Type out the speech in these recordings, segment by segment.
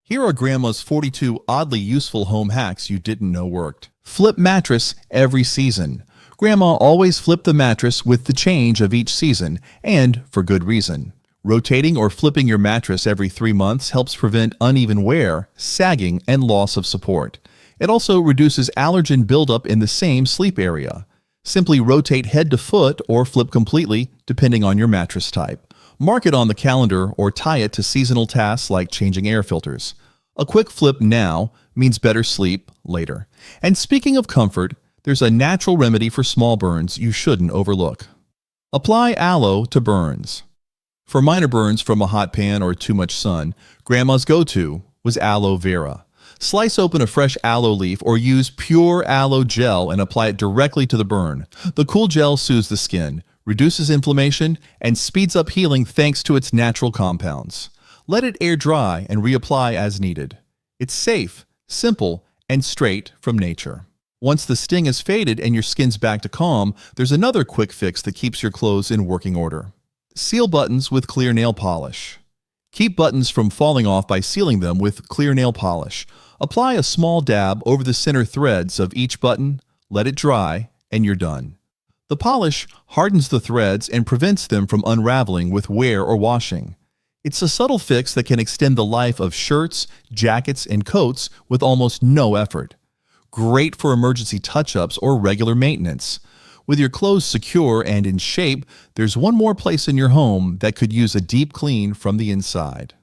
Here are Grandma's 42 oddly useful home hacks you didn't know worked. Flip mattress every season. Grandma always flipped the mattress with the change of each season, and for good reason. Rotating or flipping your mattress every 3 months helps prevent uneven wear, sagging, and loss of support. It also reduces allergen buildup in the same sleep area. Simply rotate head to foot or flip completely, depending on your mattress type. Mark it on the calendar or tie it to seasonal tasks like changing air filters. A quick flip now means better sleep later. And speaking of comfort, there's a natural remedy for small burns you shouldn't overlook. Apply aloe to burns. For minor burns from a hot pan or too much sun, Grandma's go-to was aloe vera. Slice open a fresh aloe leaf or use pure aloe gel and apply it directly to the burn. The cool gel soothes the skin, reduces inflammation, and speeds up healing thanks to its natural compounds. Let it air dry and reapply as needed. It's safe, simple, and straight from nature. Once the sting has faded and your skin's back to calm, there's another quick fix that keeps your clothes in working order. Seal buttons with clear nail polish. Keep buttons from falling off by sealing them with clear nail polish. Apply a small dab over the center threads of each button, let it dry, and you're done. The polish hardens the threads and prevents them from unraveling with wear or washing. It's a subtle fix that can extend the life of shirts, jackets, and coats with almost no effort. Great for emergency touch-ups or regular maintenance. With your clothes secure and in shape, there's one more place in your home that could use a deep clean from the inside.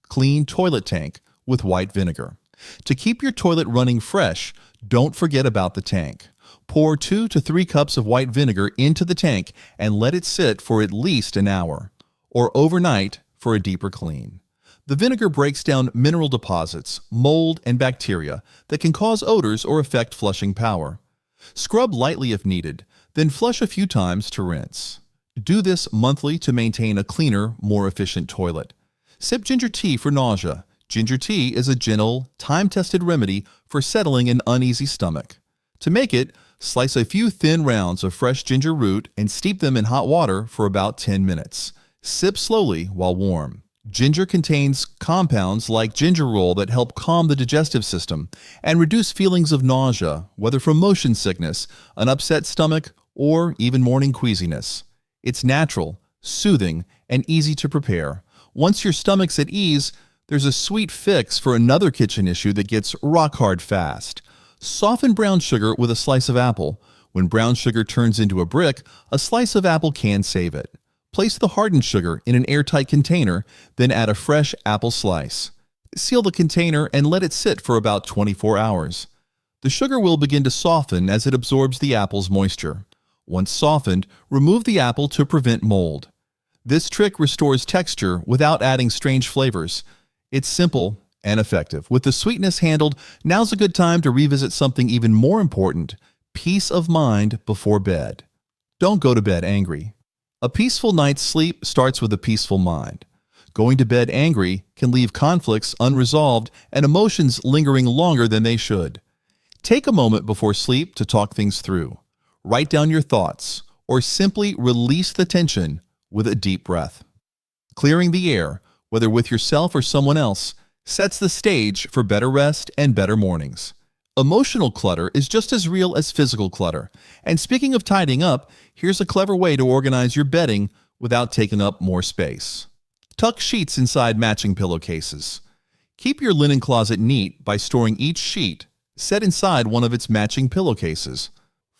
Clean toilet tank with white vinegar. To keep your toilet running fresh, don't forget about the tank. Pour 2 to 3 cups of white vinegar into the tank and let it sit for at least an hour, or overnight for a deeper clean. The vinegar breaks down mineral deposits, mold, and bacteria that can cause odors or affect flushing power. Scrub lightly if needed, then flush a few times to rinse. Do this monthly to maintain a cleaner, more efficient toilet. Sip ginger tea for nausea. Ginger tea is a gentle, time-tested remedy for settling an uneasy stomach. To make it, slice a few thin rounds of fresh ginger root and steep them in hot water for about 10 minutes. Sip slowly while warm. Ginger contains compounds like gingerol that help calm the digestive system and reduce feelings of nausea, whether from motion sickness, an upset stomach, or even morning queasiness. It's natural, soothing, and easy to prepare. Once your stomach's at ease, there's a sweet fix for another kitchen issue that gets rock hard fast. Soften brown sugar with a slice of apple. When brown sugar turns into a brick, a slice of apple can save it. Place the hardened sugar in an airtight container, then add a fresh apple slice. Seal the container and let it sit for about 24 hours. The sugar will begin to soften as it absorbs the apple's moisture. Once softened, remove the apple to prevent mold. This trick restores texture without adding strange flavors. It's simple and effective. With the sweetness handled, now's a good time to revisit something even more important: peace of mind before bed. Don't go to bed angry. A peaceful night's sleep starts with a peaceful mind. Going to bed angry can leave conflicts unresolved and emotions lingering longer than they should. Take a moment before sleep to talk things through. Write down your thoughts, or simply release the tension with a deep breath. Clearing the air, whether with yourself or someone else, sets the stage for better rest and better mornings. Emotional clutter is just as real as physical clutter. And speaking of tidying up, here's a clever way to organize your bedding without taking up more space. Tuck sheets inside matching pillowcases. Keep your linen closet neat by storing each sheet set inside one of its matching pillowcases.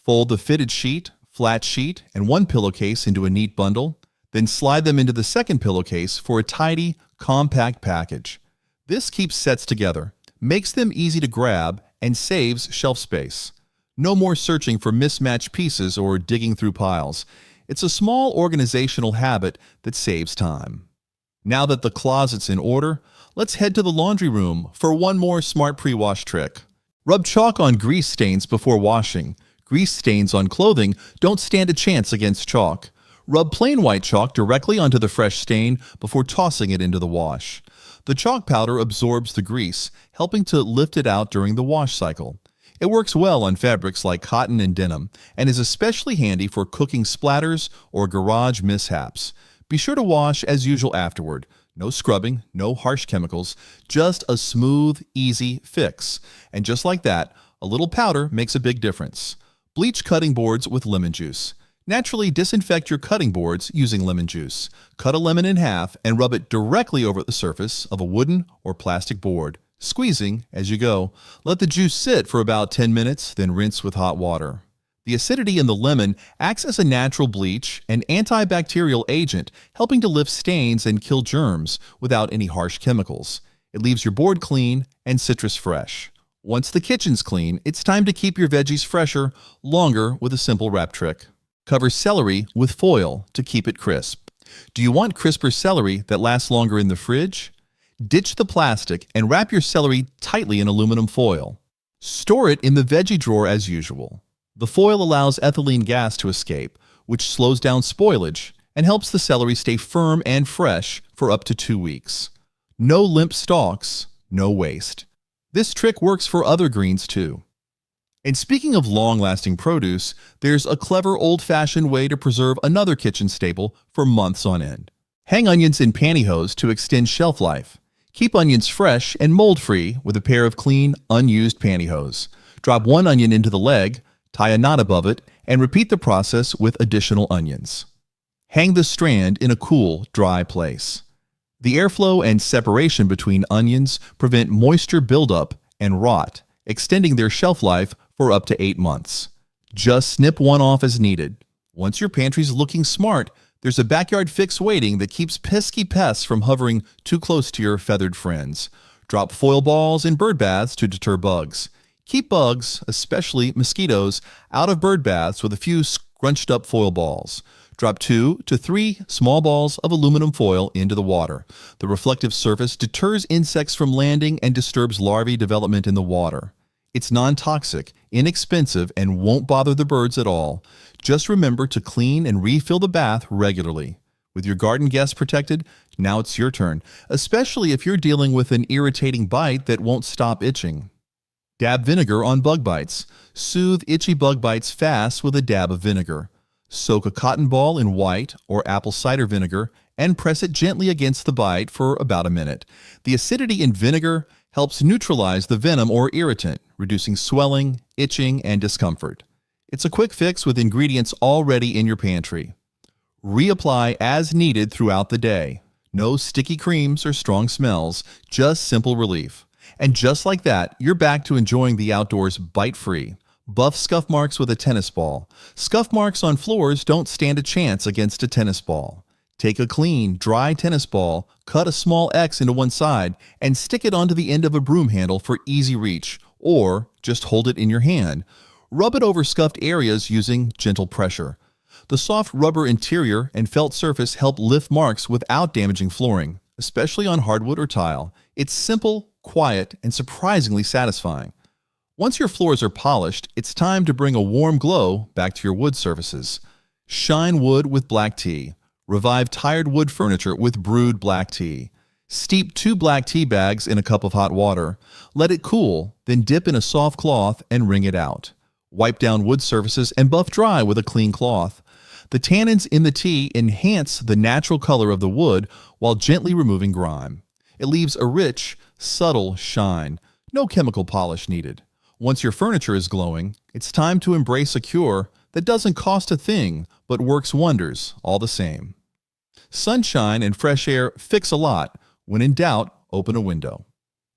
Fold the fitted sheet, flat sheet, and one pillowcase into a neat bundle, then slide them into the second pillowcase for a tidy, compact package. This keeps sets together, makes them easy to grab, and saves shelf space. No more searching for mismatched pieces or digging through piles. It's a small organizational habit that saves time. Now that the closet's in order, let's head to the laundry room for one more smart pre-wash trick. Rub chalk on grease stains before washing. Grease stains on clothing don't stand a chance against chalk. Rub plain white chalk directly onto the fresh stain before tossing it into the wash. The chalk powder absorbs the grease, helping to lift it out during the wash cycle. It works well on fabrics like cotton and denim, and is especially handy for cooking splatters or garage mishaps. Be sure to wash as usual afterward. No scrubbing, no harsh chemicals, just a smooth, easy fix. And just like that, a little powder makes a big difference. Bleach cutting boards with lemon juice. Naturally disinfect your cutting boards using lemon juice. Cut a lemon in half and rub it directly over the surface of a wooden or plastic board, squeezing as you go. Let the juice sit for about 10 minutes, then rinse with hot water. The acidity in the lemon acts as a natural bleach and antibacterial agent, helping to lift stains and kill germs without any harsh chemicals. It leaves your board clean and citrus fresh. Once the kitchen's clean, it's time to keep your veggies fresher longer with a simple wrap trick. Cover celery with foil to keep it crisp. Do you want crisper celery that lasts longer in the fridge? Ditch the plastic and wrap your celery tightly in aluminum foil. Store it in the veggie drawer as usual. The foil allows ethylene gas to escape, which slows down spoilage and helps the celery stay firm and fresh for up to 2 weeks. No limp stalks, no waste. This trick works for other greens too. And speaking of long-lasting produce, there's a clever old-fashioned way to preserve another kitchen staple for months on end. Hang onions in pantyhose to extend shelf life. Keep onions fresh and mold-free with a pair of clean, unused pantyhose. Drop one onion into the leg, tie a knot above it, and repeat the process with additional onions. Hang the strand in a cool, dry place. The airflow and separation between onions prevent moisture buildup and rot, extending their shelf life for up to 8 months. Just snip one off as needed. Once your pantry's looking smart, there's a backyard fix waiting that keeps pesky pests from hovering too close to your feathered friends. Drop foil balls in bird baths to deter bugs. Keep bugs, especially mosquitoes, out of bird baths with a few scrunched up foil balls. Drop 2 to 3 small balls of aluminum foil into the water. The reflective surface deters insects from landing and disturbs larvae development in the water. It's non-toxic, inexpensive, and won't bother the birds at all. Just remember to clean and refill the bath regularly. With your garden guests protected, now it's your turn, especially if you're dealing with an irritating bite that won't stop itching. Dab vinegar on bug bites. Soothe itchy bug bites fast with a dab of vinegar. Soak a cotton ball in white or apple cider vinegar and press it gently against the bite for about a minute. The acidity in vinegar helps neutralize the venom or irritant, reducing swelling, itching, and discomfort. It's a quick fix with ingredients already in your pantry. Reapply as needed throughout the day. No sticky creams or strong smells, just simple relief. And just like that, you're back to enjoying the outdoors bite-free. Buff scuff marks with a tennis ball. Scuff marks on floors don't stand a chance against a tennis ball. Take a clean, dry tennis ball, cut a small X into one side, and stick it onto the end of a broom handle for easy reach, or just hold it in your hand. Rub it over scuffed areas using gentle pressure. The soft rubber interior and felt surface help lift marks without damaging flooring, especially on hardwood or tile. It's simple, quiet, and surprisingly satisfying. Once your floors are polished, it's time to bring a warm glow back to your wood surfaces. Shine wood with black tea. Revive tired wood furniture with brewed black tea. Steep 2 black tea bags in a cup of hot water. Let it cool, then dip in a soft cloth and wring it out. Wipe down wood surfaces and buff dry with a clean cloth. The tannins in the tea enhance the natural color of the wood while gently removing grime. It leaves a rich, subtle shine. No chemical polish needed. Once your furniture is glowing, it's time to embrace a cure that doesn't cost a thing, but works wonders all the same. Sunshine and fresh air fix a lot. When in doubt, open a window.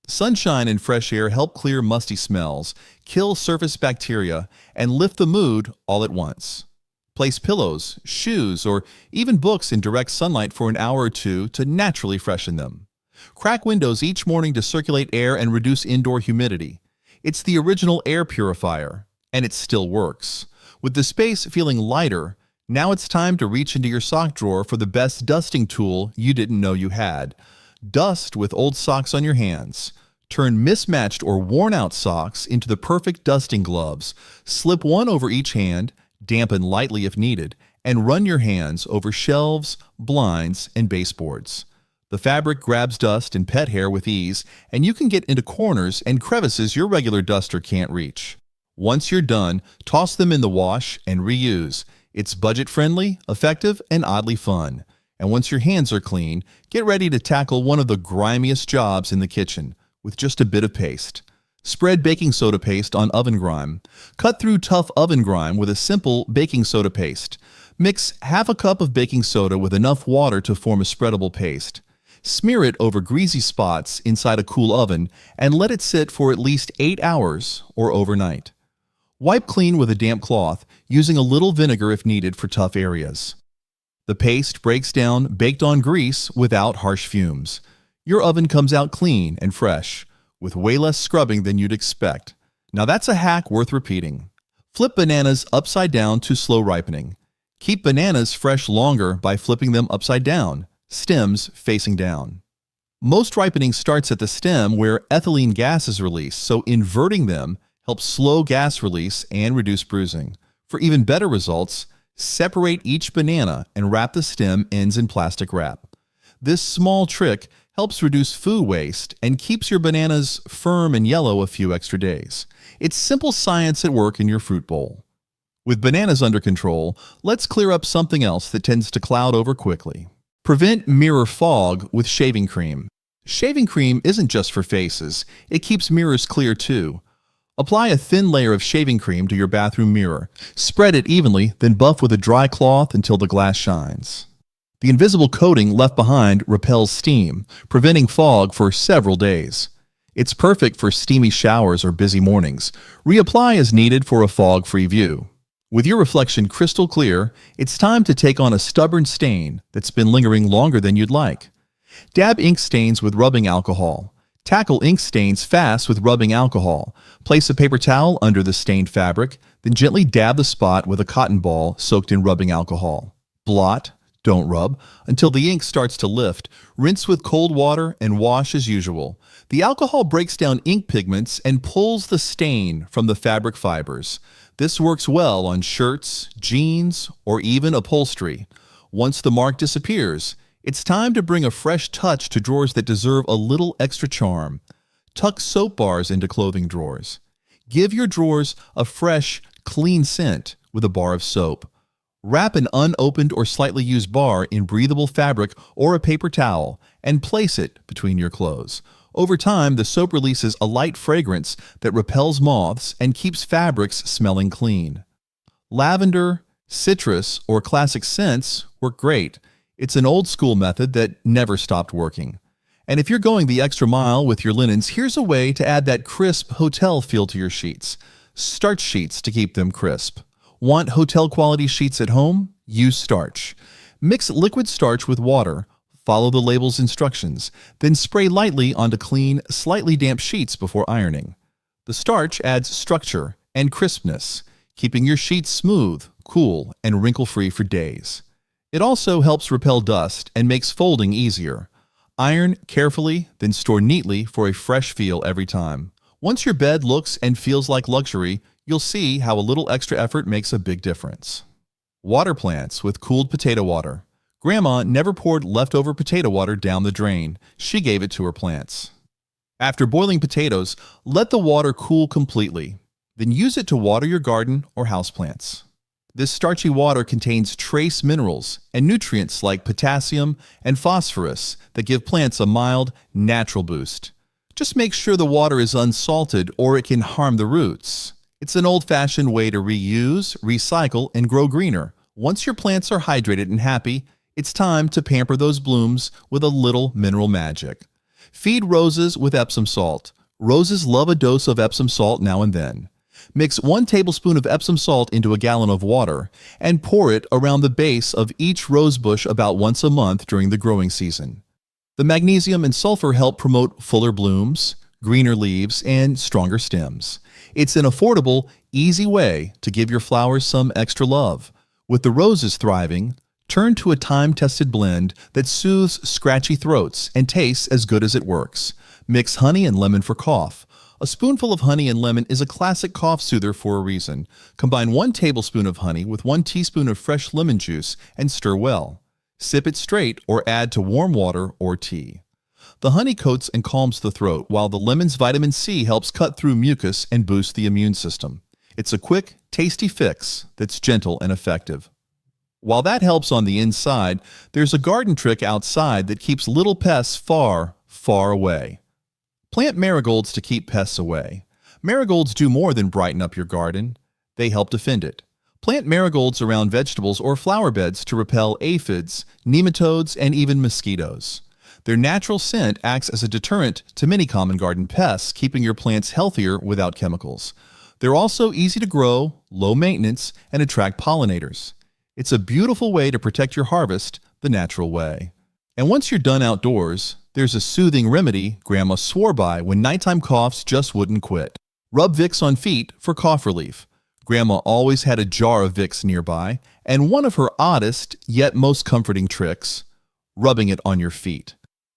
Sunshine and fresh air help clear musty smells, kill surface bacteria, and lift the mood all at once. Place pillows, shoes, or even books in direct sunlight for an hour or two to naturally freshen them. Crack windows each morning to circulate air and reduce indoor humidity. It's the original air purifier, and it still works. With the space feeling lighter, now it's time to reach into your sock drawer for the best dusting tool you didn't know you had. Dust with old socks on your hands. Turn mismatched or worn-out socks into the perfect dusting gloves. Slip one over each hand, dampen lightly if needed, and run your hands over shelves, blinds, and baseboards. The fabric grabs dust and pet hair with ease, and you can get into corners and crevices your regular duster can't reach. Once you're done, toss them in the wash and reuse. It's budget-friendly, effective, and oddly fun. And once your hands are clean, get ready to tackle one of the grimiest jobs in the kitchen with just a bit of paste. Spread baking soda paste on oven grime. Cut through tough oven grime with a simple baking soda paste. Mix half a cup of baking soda with enough water to form a spreadable paste. Smear it over greasy spots inside a cool oven and let it sit for at least 8 hours or overnight. Wipe clean with a damp cloth, using a little vinegar if needed for tough areas. The paste breaks down baked-on grease without harsh fumes. Your oven comes out clean and fresh, with way less scrubbing than you'd expect. Now that's a hack worth repeating. Flip bananas upside down to slow ripening. Keep bananas fresh longer by flipping them upside down, stems facing down. Most ripening starts at the stem where ethylene gas is released, so inverting them helps slow gas release and reduce bruising. For even better results, separate each banana and wrap the stem ends in plastic wrap. This small trick helps reduce food waste and keeps your bananas firm and yellow a few extra days. It's simple science at work in your fruit bowl. With bananas under control, let's clear up something else that tends to cloud over quickly. Prevent mirror fog with shaving cream. Shaving cream isn't just for faces, it keeps mirrors clear too. Apply a thin layer of shaving cream to your bathroom mirror. Spread it evenly, then buff with a dry cloth until the glass shines. The invisible coating left behind repels steam, preventing fog for several days. It's perfect for steamy showers or busy mornings. Reapply as needed for a fog-free view. With your reflection crystal clear, it's time to take on a stubborn stain that's been lingering longer than you'd like. Dab ink stains with rubbing alcohol. Tackle ink stains fast with rubbing alcohol. Place a paper towel under the stained fabric, then gently dab the spot with a cotton ball soaked in rubbing alcohol. Blot, don't rub, until the ink starts to lift. Rinse with cold water and wash as usual. The alcohol breaks down ink pigments and pulls the stain from the fabric fibers. This works well on shirts, jeans, or even upholstery. Once the mark disappears, it's time to bring a fresh touch to drawers that deserve a little extra charm. Tuck soap bars into clothing drawers. Give your drawers a fresh, clean scent with a bar of soap. Wrap an unopened or slightly used bar in breathable fabric or a paper towel and place it between your clothes. Over time, the soap releases a light fragrance that repels moths and keeps fabrics smelling clean. Lavender, citrus, or classic scents work great. It's an old-school method that never stopped working. And if you're going the extra mile with your linens, here's a way to add that crisp hotel feel to your sheets. Starch sheets to keep them crisp. Want hotel-quality sheets at home? Use starch. Mix liquid starch with water. Follow the label's instructions. Then spray lightly onto clean, slightly damp sheets before ironing. The starch adds structure and crispness, keeping your sheets smooth, cool, and wrinkle-free for days. It also helps repel dust and makes folding easier. Iron carefully, then store neatly for a fresh feel every time. Once your bed looks and feels like luxury, you'll see how a little extra effort makes a big difference. Water plants with cooled potato water. Grandma never poured leftover potato water down the drain. She gave it to her plants. After boiling potatoes, let the water cool completely. Then use it to water your garden or houseplants. This starchy water contains trace minerals and nutrients like potassium and phosphorus that give plants a mild, natural boost. Just make sure the water is unsalted or it can harm the roots. It's an old-fashioned way to reuse, recycle, and grow greener. Once your plants are hydrated and happy, it's time to pamper those blooms with a little mineral magic. Feed roses with Epsom salt. Roses love a dose of Epsom salt now and then. Mix 1 tablespoon of Epsom salt into a gallon of water and pour it around the base of each rose bush about once a month during the growing season. The magnesium and sulfur help promote fuller blooms, greener leaves, and stronger stems. It's an affordable, easy way to give your flowers some extra love. With the roses thriving, turn to a time-tested blend that soothes scratchy throats and tastes as good as it works. Mix honey and lemon for cough. A spoonful of honey and lemon is a classic cough soother for a reason. Combine 1 tablespoon of honey with 1 teaspoon of fresh lemon juice and stir well. Sip it straight or add to warm water or tea. The honey coats and calms the throat, while the lemon's vitamin C helps cut through mucus and boost the immune system. It's a quick, tasty fix that's gentle and effective. While that helps on the inside, there's a garden trick outside that keeps little pests far, far away. Plant marigolds to keep pests away. Marigolds do more than brighten up your garden. They help defend it. Plant marigolds around vegetables or flower beds to repel aphids, nematodes, and even mosquitoes. Their natural scent acts as a deterrent to many common garden pests, keeping your plants healthier without chemicals. They're also easy to grow, low maintenance, and attract pollinators. It's a beautiful way to protect your harvest the natural way. And once you're done outdoors, there's a soothing remedy Grandma swore by when nighttime coughs just wouldn't quit. Rub Vicks on feet for cough relief. Grandma always had a jar of Vicks nearby, and one of her oddest yet most comforting tricks, rubbing it on your feet.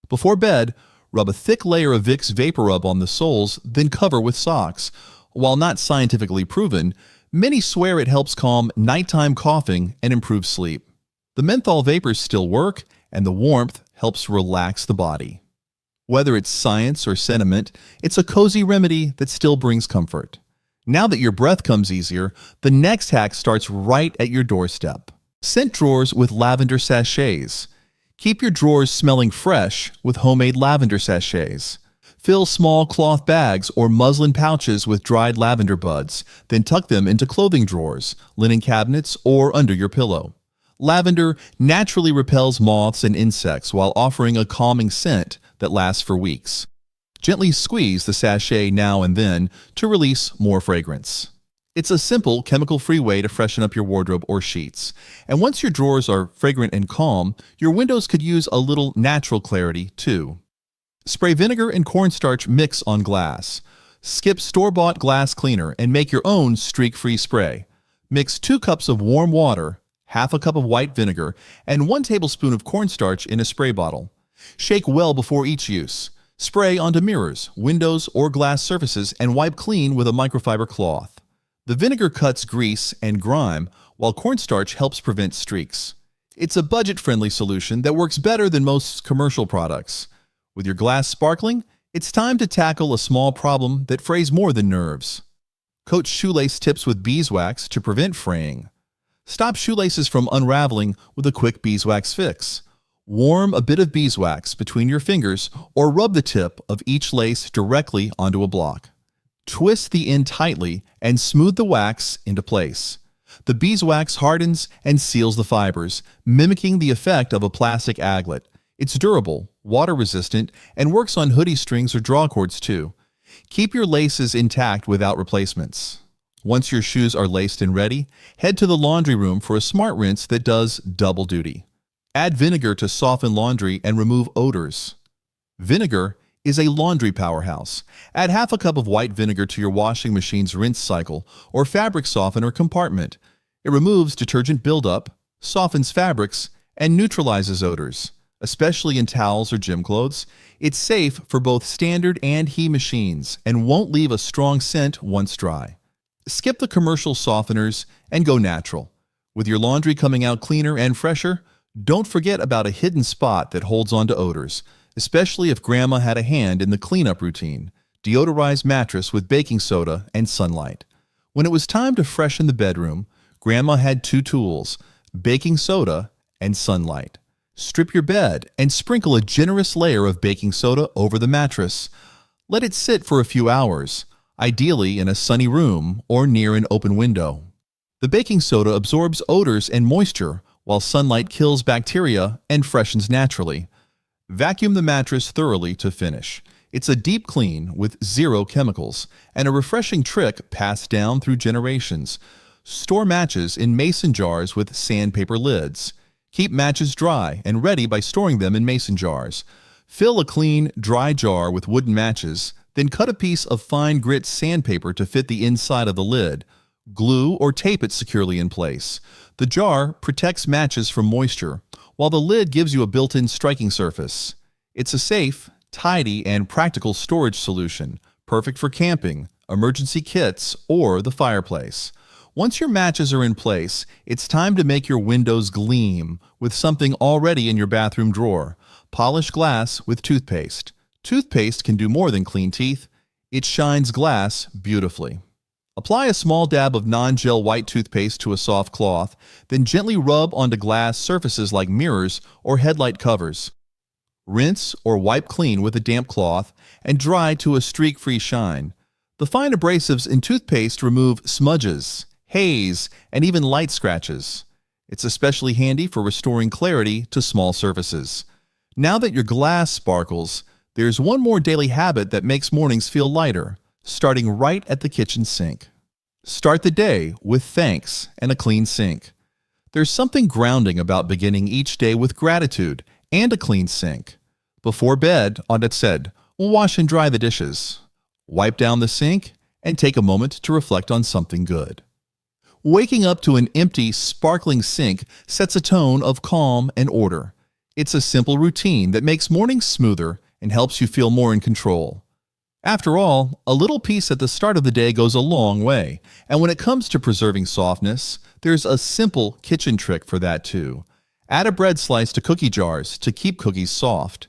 Before bed, rub a thick layer of Vicks Vapor Rub on the soles, then cover with socks. While not scientifically proven, many swear it helps calm nighttime coughing and improve sleep. The menthol vapors still work, and the warmth helps relax the body. Whether it's science or sentiment, it's a cozy remedy that still brings comfort. Now that your breath comes easier, the next hack starts right at your doorstep. Scent drawers with lavender sachets. Keep your drawers smelling fresh with homemade lavender sachets. Fill small cloth bags or muslin pouches with dried lavender buds, then tuck them into clothing drawers, linen cabinets, or under your pillow. Lavender naturally repels moths and insects while offering a calming scent that lasts for weeks. Gently squeeze the sachet now and then to release more fragrance. It's a simple, chemical-free way to freshen up your wardrobe or sheets. And once your drawers are fragrant and calm, your windows could use a little natural clarity too. Spray vinegar and cornstarch mix on glass. Skip store-bought glass cleaner and make your own streak-free spray. Mix 2 cups of warm water, half a cup of white vinegar, and 1 tablespoon of cornstarch in a spray bottle. Shake well before each use. Spray onto mirrors, windows, or glass surfaces and wipe clean with a microfiber cloth. The vinegar cuts grease and grime, while cornstarch helps prevent streaks. It's a budget-friendly solution that works better than most commercial products. With your glass sparkling, it's time to tackle a small problem that frays more than nerves. Coat shoelace tips with beeswax to prevent fraying. Stop shoelaces from unraveling with a quick beeswax fix. Warm a bit of beeswax between your fingers or rub the tip of each lace directly onto a block. Twist the end tightly and smooth the wax into place. The beeswax hardens and seals the fibers, mimicking the effect of a plastic aglet. It's durable, water-resistant, and works on hoodie strings or drawcords too. Keep your laces intact without replacements. Once your shoes are laced and ready, head to the laundry room for a smart rinse that does double duty. Add vinegar to soften laundry and remove odors. Vinegar is a laundry powerhouse. Add half a cup of white vinegar to your washing machine's rinse cycle or fabric softener compartment. It removes detergent buildup, softens fabrics, and neutralizes odors, especially in towels or gym clothes. It's safe for both standard and he machines and won't leave a strong scent once dry. Skip the commercial softeners and go natural. With your laundry coming out cleaner and fresher, don't forget about a hidden spot that holds on to odors, especially if Grandma had a hand in the cleanup routine: deodorized mattress with baking soda and sunlight. When it was time to freshen the bedroom, Grandma had 2 tools: baking soda and sunlight. Strip your bed and sprinkle a generous layer of baking soda over the mattress. Let it sit for a few hours, ideally in a sunny room or near an open window. The baking soda absorbs odors and moisture, while sunlight kills bacteria and freshens naturally. Vacuum the mattress thoroughly to finish. It's a deep clean with 0 chemicals, and a refreshing trick passed down through generations. Store matches in mason jars with sandpaper lids. Keep matches dry and ready by storing them in mason jars. Fill a clean, dry jar with wooden matches, then cut a piece of fine grit sandpaper to fit the inside of the lid. Glue or tape it securely in place. The jar protects matches from moisture, while the lid gives you a built-in striking surface. It's a safe, tidy, and practical storage solution, perfect for camping, emergency kits, or the fireplace. Once your matches are in place, it's time to make your windows gleam with something already in your bathroom drawer: polished glass with toothpaste. Toothpaste can do more than clean teeth. It shines glass beautifully. Apply a small dab of non-gel white toothpaste to a soft cloth, then gently rub onto glass surfaces like mirrors or headlight covers. Rinse or wipe clean with a damp cloth and dry to a streak-free shine. The fine abrasives in toothpaste remove smudges, haze, and even light scratches. It's especially handy for restoring clarity to small surfaces. Now that your glass sparkles, there's one more daily habit that makes mornings feel lighter, starting right at the kitchen sink. Start the day with thanks and a clean sink. There's something grounding about beginning each day with gratitude and a clean sink. Before bed, on its said, wash and dry the dishes. Wipe down the sink and take a moment to reflect on something good. Waking up to an empty, sparkling sink sets a tone of calm and order. It's a simple routine that makes mornings smoother and helps you feel more in control. After all, a little peace at the start of the day goes a long way, and when it comes to preserving softness, there's a simple kitchen trick for that too. Add a bread slice to cookie jars to keep cookies soft.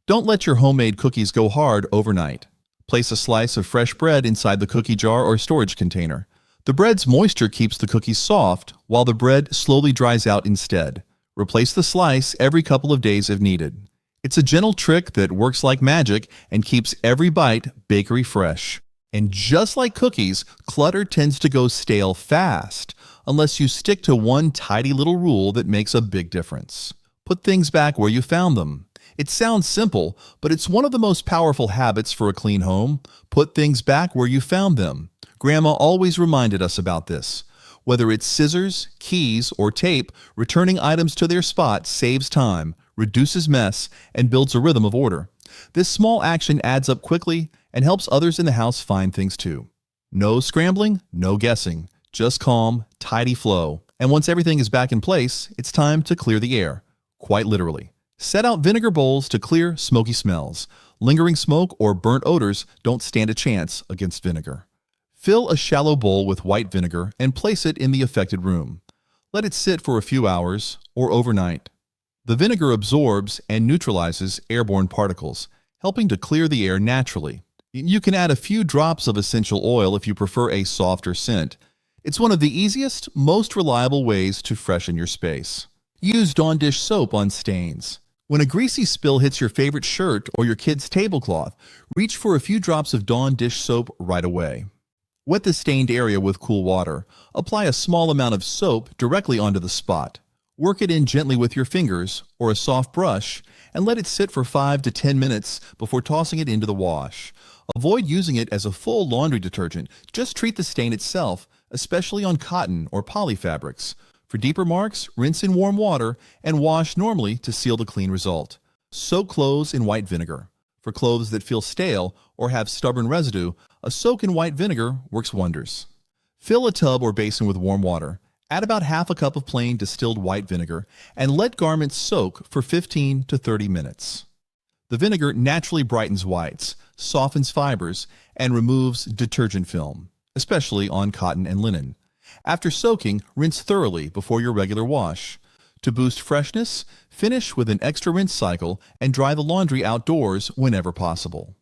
Don't let your homemade cookies go hard overnight. Place a slice of fresh bread inside the cookie jar or storage container. The bread's moisture keeps the cookies soft, while the bread slowly dries out instead. Replace the slice every couple of days if needed. It's a gentle trick that works like magic and keeps every bite bakery fresh. And just like cookies, clutter tends to go stale fast, unless you stick to one tidy little rule that makes a big difference. Put things back where you found them. It sounds simple, but it's one of the most powerful habits for a clean home. Put things back where you found them. Grandma always reminded us about this. Whether it's scissors, keys, or tape, returning items to their spot saves time, reduces mess, and builds a rhythm of order. This small action adds up quickly and helps others in the house find things too. No scrambling, no guessing, just calm, tidy flow. And once everything is back in place, it's time to clear the air, quite literally. Set out vinegar bowls to clear smoky smells. Lingering smoke or burnt odors don't stand a chance against vinegar. Fill a shallow bowl with white vinegar and place it in the affected room. Let it sit for a few hours or overnight. The vinegar absorbs and neutralizes airborne particles, helping to clear the air naturally. You can add a few drops of essential oil if you prefer a softer scent. It's one of the easiest, most reliable ways to freshen your space. Use Dawn dish soap on stains. When a greasy spill hits your favorite shirt or your kid's tablecloth, reach for a few drops of Dawn dish soap right away. Wet the stained area with cool water. Apply a small amount of soap directly onto the spot. Work it in gently with your fingers or a soft brush and let it sit for 5 to 10 minutes before tossing it into the wash. Avoid using it as a full laundry detergent. Just treat the stain itself, especially on cotton or poly fabrics. For deeper marks, rinse in warm water and wash normally to seal the clean result. Soak clothes in white vinegar. For clothes that feel stale or have stubborn residue, a soak in white vinegar works wonders. Fill a tub or basin with warm water. Add about half a cup of plain distilled white vinegar and let garments soak for 15 to 30 minutes. The vinegar naturally brightens whites, softens fibers, and removes detergent film, especially on cotton and linen. After soaking, rinse thoroughly before your regular wash. To boost freshness, finish with an extra rinse cycle and dry the laundry outdoors whenever possible.